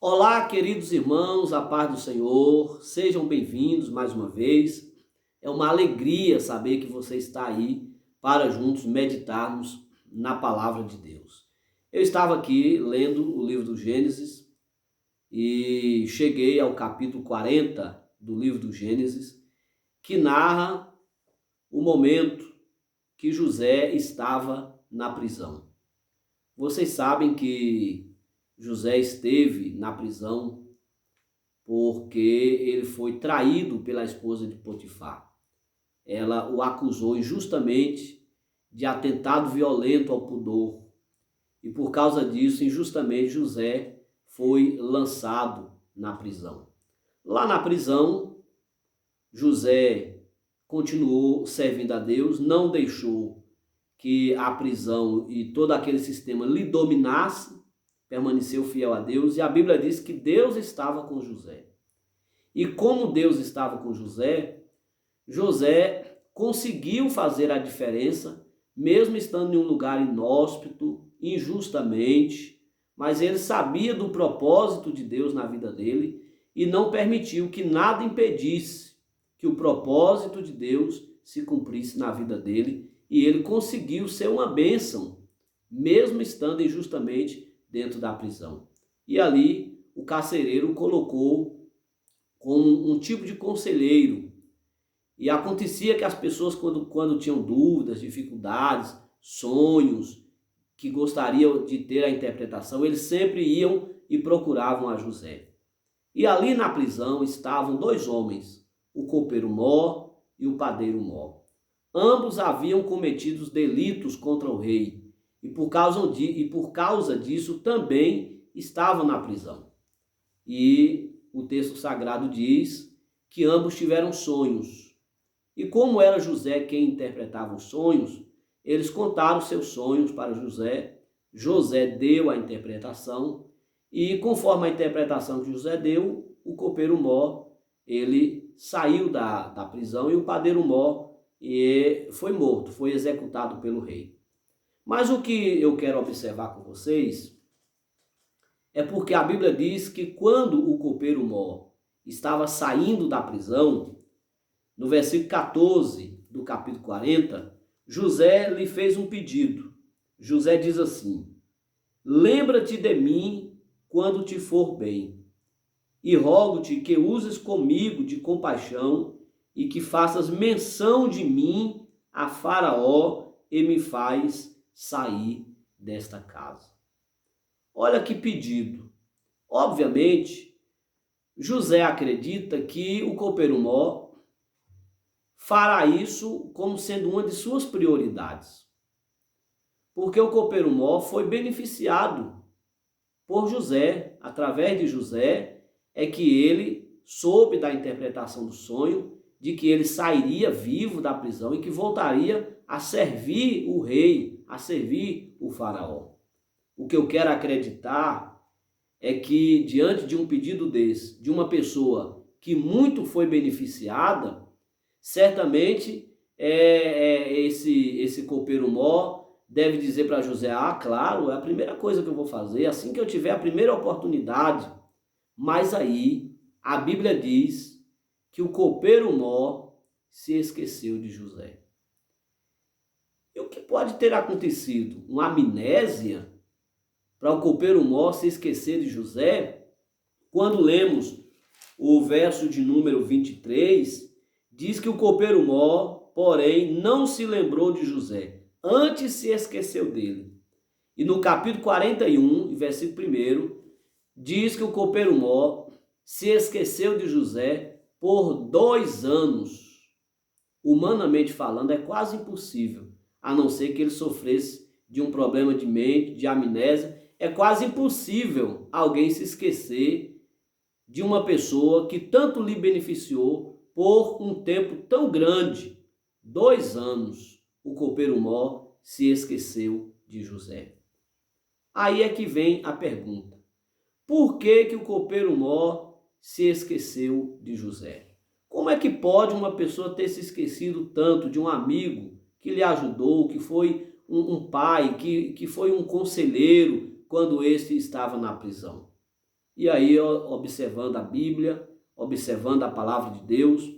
Olá, queridos irmãos, a paz do Senhor, sejam bem-vindos mais uma vez. É uma alegria saber que você está aí para juntos meditarmos na palavra de Deus. Eu estava aqui lendo o livro do Gênesis e cheguei ao capítulo 40 do livro do Gênesis, que narra o momento que José estava na prisão. Vocês sabem que José esteve na prisão porque ele foi traído pela esposa de Potifar. Ela o acusou injustamente de atentado violento ao pudor. E por causa disso, injustamente, José foi lançado na prisão. Lá na prisão, José continuou servindo a Deus, não deixou que a prisão e todo aquele sistema lhe dominasse, permaneceu fiel a Deus, e a Bíblia diz que Deus estava com José. E como Deus estava com José, José conseguiu fazer a diferença, mesmo estando em um lugar inóspito, injustamente, mas ele sabia do propósito de Deus na vida dele e não permitiu que nada impedisse que o propósito de Deus se cumprisse na vida dele, e ele conseguiu ser uma bênção, mesmo estando injustamente dentro da prisão. E ali o carcereiro o colocou como um tipo de conselheiro. E acontecia que as pessoas, quando tinham dúvidas, dificuldades, sonhos, que gostariam de ter a interpretação, eles sempre iam e procuravam a José. E ali na prisão estavam dois homens, o copeiro Mó e o padeiro Mó. Ambos haviam cometido delitos contra o rei, e por causa disso também estavam na prisão. E o texto sagrado diz que ambos tiveram sonhos. E como era José quem interpretava os sonhos, eles contaram seus sonhos para José. José deu a interpretação, e conforme a interpretação que José deu, o copeiro Mó, ele saiu da prisão, e o padeiro Mó foi morto, foi executado pelo rei. Mas o que eu quero observar com vocês é porque a Bíblia diz que quando o copeiro Mó estava saindo da prisão, no versículo 14 do capítulo 40, José lhe fez um pedido. José diz assim: lembra-te de mim quando te for bem, e rogo-te que uses comigo de compaixão e que faças menção de mim a Faraó e me faz sair desta casa. Olha que pedido. Obviamente, José acredita que o copeiro Mó fará isso como sendo uma de suas prioridades. Porque o copeiro Mó foi beneficiado por José. Através de José é que ele soube da interpretação do sonho, de que ele sairia vivo da prisão e que voltaria a servir o rei, a servir o faraó. O que eu quero acreditar é que, diante de um pedido desse, de uma pessoa que muito foi beneficiada, certamente esse copeiro Mó deve dizer para José: ah, claro, é a primeira coisa que eu vou fazer, assim que eu tiver a primeira oportunidade. Mas aí a Bíblia diz que o copeiro Mó se esqueceu de José. E o que pode ter acontecido? Uma amnésia para o copeiro Mó se esquecer de José? Quando lemos o verso de número 23, diz que o copeiro Mó, porém, não se lembrou de José, antes se esqueceu dele. E no capítulo 41, versículo 1, diz que o copeiro Mó se esqueceu de José por 2 anos. Humanamente falando, é quase impossível, a não ser que ele sofresse de um problema de mente, de amnésia. É quase impossível alguém se esquecer de uma pessoa que tanto lhe beneficiou por um tempo tão grande. 2 anos, o copeiro Mó se esqueceu de José. Aí é que vem a pergunta: por que o copeiro Mó se esqueceu de José? Como é que pode uma pessoa ter se esquecido tanto de um amigo que lhe ajudou, que foi um pai, que foi um conselheiro quando este estava na prisão? E aí, observando a Bíblia, observando a palavra de Deus,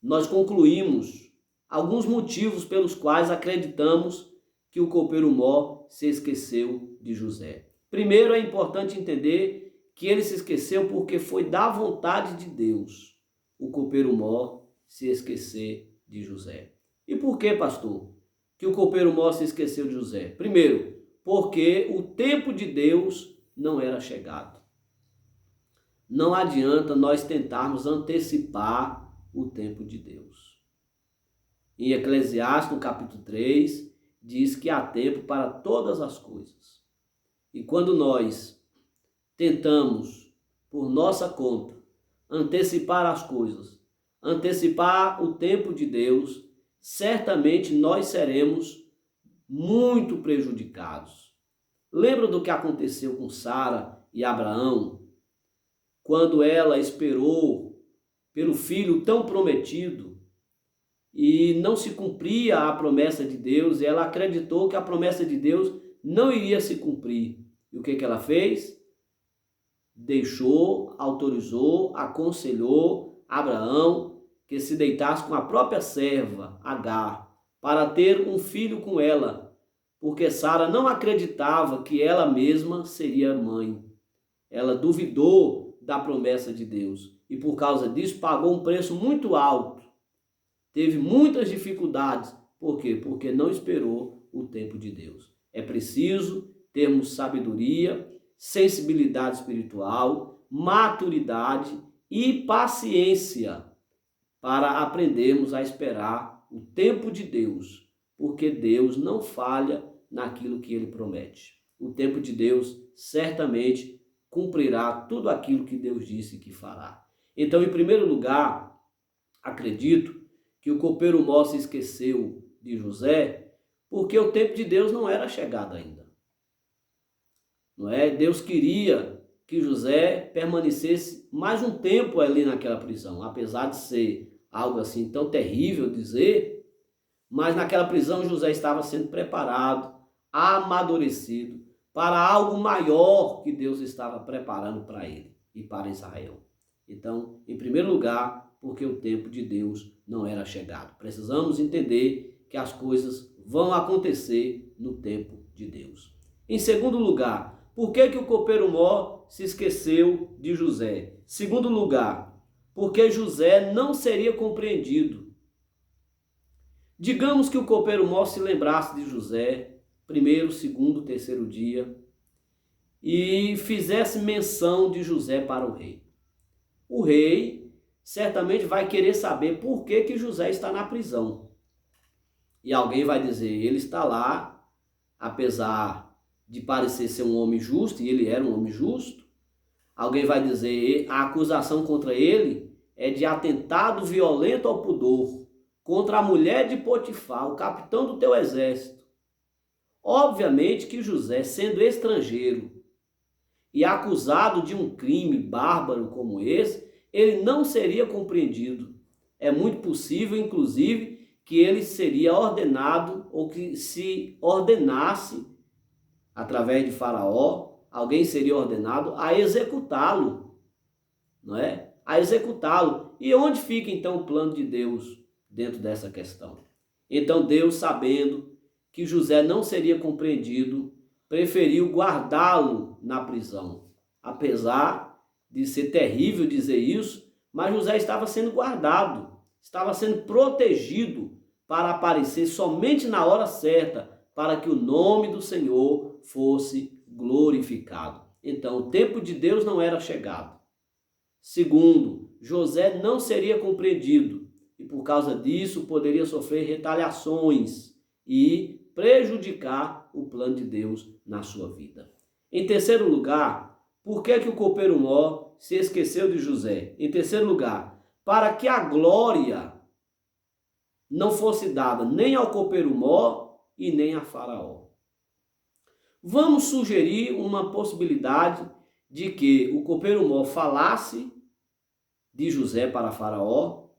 nós concluímos alguns motivos pelos quais acreditamos que o copeiro-mor se esqueceu de José. Primeiro, é importante entender que ele se esqueceu porque foi da vontade de Deus o copeiro-mor se esquecer de José. E por que, pastor, que o copeiro-mor se esqueceu de José? Primeiro, porque o tempo de Deus não era chegado. Não adianta nós tentarmos antecipar o tempo de Deus. Em Eclesiastes, no capítulo 3, diz que há tempo para todas as coisas. E quando nós tentamos, por nossa conta, antecipar as coisas, antecipar o tempo de Deus, certamente nós seremos muito prejudicados. Lembra do que aconteceu com Sara e Abraão? Quando ela esperou pelo filho tão prometido e não se cumpria a promessa de Deus, e ela acreditou que a promessa de Deus não iria se cumprir. E o que ela fez? Deixou, autorizou, aconselhou Abraão que se deitasse com a própria serva, Agar, para ter um filho com ela, porque Sara não acreditava que ela mesma seria mãe. Ela duvidou da promessa de Deus e por causa disso pagou um preço muito alto. Teve muitas dificuldades. Por quê? Porque não esperou o tempo de Deus. É preciso termos sabedoria, sensibilidade espiritual, maturidade e paciência para aprendermos a esperar o tempo de Deus, porque Deus não falha naquilo que Ele promete. O tempo de Deus certamente cumprirá tudo aquilo que Deus disse que fará. Então, em primeiro lugar, acredito que o copeiro-mor se esqueceu de José porque o tempo de Deus não era chegado ainda. Não é? Deus queria que José permanecesse mais um tempo ali naquela prisão, apesar de ser algo assim tão terrível dizer, mas naquela prisão José estava sendo preparado, amadurecido para algo maior que Deus estava preparando para ele e para Israel. Então, em primeiro lugar, porque o tempo de Deus não era chegado. Precisamos entender que as coisas vão acontecer no tempo de Deus. Em segundo lugar, por que o copeiro-mor se esqueceu de José? Segundo lugar, porque José não seria compreendido. Digamos que o copeiro-mor se lembrasse de José, primeiro, segundo, terceiro dia, e fizesse menção de José para o rei. O rei certamente vai querer saber por que José está na prisão. E alguém vai dizer, ele está lá, apesar de parecer ser um homem justo, e ele era um homem justo. Alguém vai dizer, a acusação contra ele é de atentado violento ao pudor, contra a mulher de Potifar, o capitão do teu exército. Obviamente que José, sendo estrangeiro e acusado de um crime bárbaro como esse, ele não seria compreendido. É muito possível, inclusive, que ele seria ordenado, ou que se ordenasse, através de Faraó, alguém seria ordenado a executá-lo, não é? A executá-lo. E onde fica então o plano de Deus dentro dessa questão? Então Deus, sabendo que José não seria compreendido, preferiu guardá-lo na prisão. Apesar de ser terrível dizer isso, mas José estava sendo guardado, estava sendo protegido para aparecer somente na hora certa, para que o nome do Senhor fosse glorificado. Então, o tempo de Deus não era chegado. Segundo, José não seria compreendido e por causa disso poderia sofrer retaliações e prejudicar o plano de Deus na sua vida. Em terceiro lugar, por que o copeiro-mor se esqueceu de José? Em terceiro lugar, para que a glória não fosse dada nem ao copeiro-mor e nem a Faraó. Vamos sugerir uma possibilidade de que o copeiro-mor falasse de José para Faraó,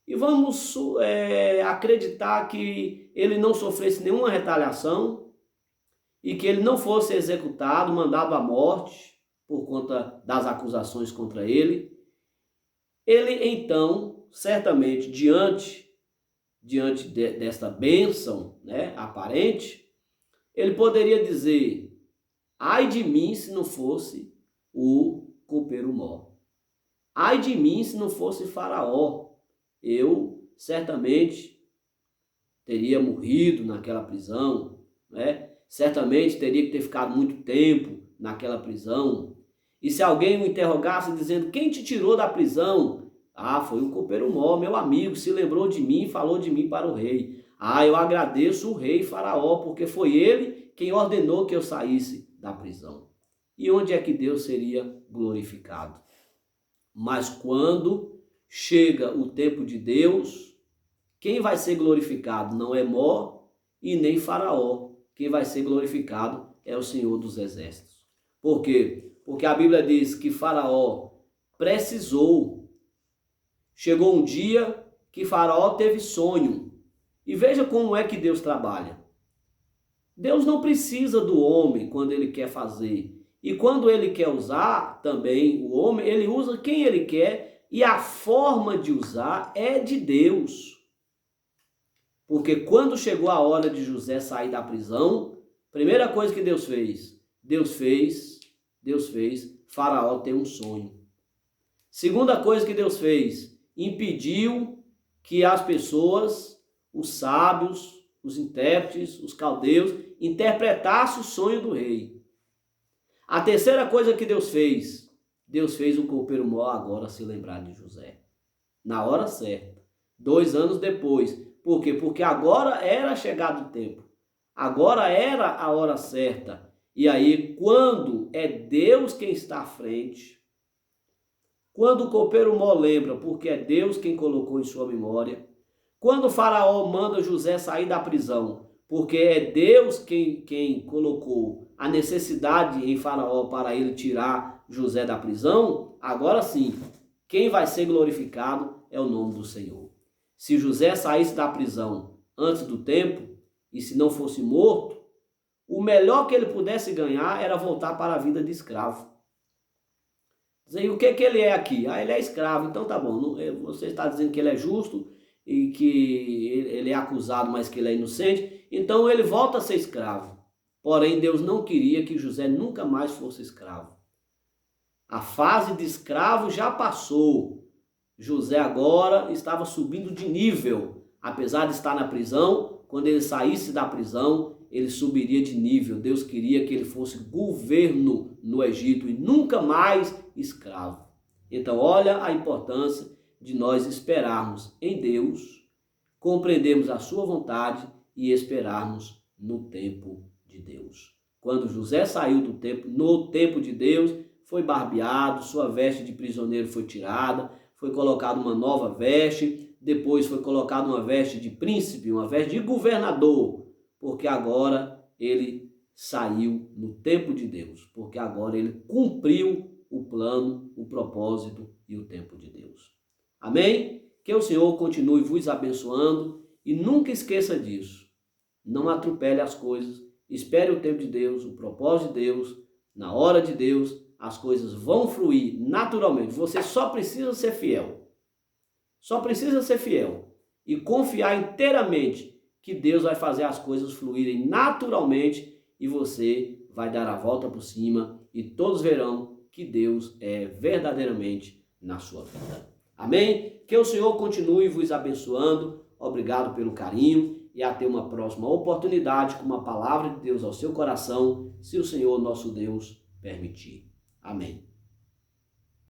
e vamos acreditar que ele não sofresse nenhuma retaliação e que ele não fosse executado, mandado à morte por conta das acusações contra ele. Ele então, certamente, diante desta bênção, né, aparente, ele poderia dizer: ai de mim se não fosse o copeiro-mor. Ai de mim se não fosse Faraó. Eu certamente teria morrido naquela prisão, né? Certamente teria que ter ficado muito tempo naquela prisão. E se alguém o interrogasse dizendo: quem te tirou da prisão? Ah, foi o copeiro-mor, meu amigo, se lembrou de mim e falou de mim para o rei. Ah, eu agradeço o rei Faraó, porque foi ele quem ordenou que eu saísse da prisão. E onde é que Deus seria glorificado? Mas quando chega o tempo de Deus, quem vai ser glorificado não é Mó e nem Faraó. Quem vai ser glorificado é o Senhor dos Exércitos. Por quê? Porque a Bíblia diz que Faraó precisou. Chegou um dia que Faraó teve sonho. E veja como é que Deus trabalha. Deus não precisa do homem quando ele quer fazer. E quando ele quer usar também o homem, ele usa quem ele quer. E a forma de usar é de Deus. Porque quando chegou a hora de José sair da prisão, primeira coisa que Deus fez Faraó ter um sonho. Segunda coisa que Deus fez, impediu que as pessoas, os sábios, os intérpretes, os caldeus, interpretassem o sonho do rei. A terceira coisa que Deus fez o copeiro-mor agora se lembrar de José. Na hora certa, 2 anos depois. Por quê? Porque agora era chegado o tempo. Agora era a hora certa. E aí, quando é Deus quem está à frente, quando o copeiro-mor lembra, porque é Deus quem colocou em sua memória, quando o Faraó manda José sair da prisão, porque é Deus quem colocou a necessidade em Faraó para ele tirar José da prisão, agora sim, quem vai ser glorificado é o nome do Senhor. Se José saísse da prisão antes do tempo, e se não fosse morto, o melhor que ele pudesse ganhar era voltar para a vida de escravo. E o que ele é aqui? Ah, ele é escravo, então tá bom. Você está dizendo que ele é justo e que ele é acusado, mas que ele é inocente, então ele volta a ser escravo. Porém, Deus não queria que José nunca mais fosse escravo. A fase de escravo já passou. José agora estava subindo de nível. Apesar de estar na prisão, quando ele saísse da prisão, ele subiria de nível. Deus queria que ele fosse governo no Egito e nunca mais escravo. Então, olha a importância de nós esperarmos em Deus, compreendermos a sua vontade e esperarmos no tempo de Deus. Quando José saiu no tempo de Deus, foi barbeado, sua veste de prisioneiro foi tirada, foi colocada uma nova veste, depois foi colocada uma veste de príncipe, uma veste de governador, porque agora ele saiu no tempo de Deus, porque agora ele cumpriu o plano, o propósito e o tempo de Deus. Amém? Que o Senhor continue vos abençoando e nunca esqueça disso. Não atropele as coisas, espere o tempo de Deus, o propósito de Deus, na hora de Deus, as coisas vão fluir naturalmente. Você só precisa ser fiel. Só precisa ser fiel e confiar inteiramente que Deus vai fazer as coisas fluírem naturalmente e você vai dar a volta por cima e todos verão que Deus é verdadeiramente na sua vida. Amém? Que o Senhor continue vos abençoando. Obrigado pelo carinho e até uma próxima oportunidade com uma palavra de Deus ao seu coração, se o Senhor nosso Deus permitir. Amém.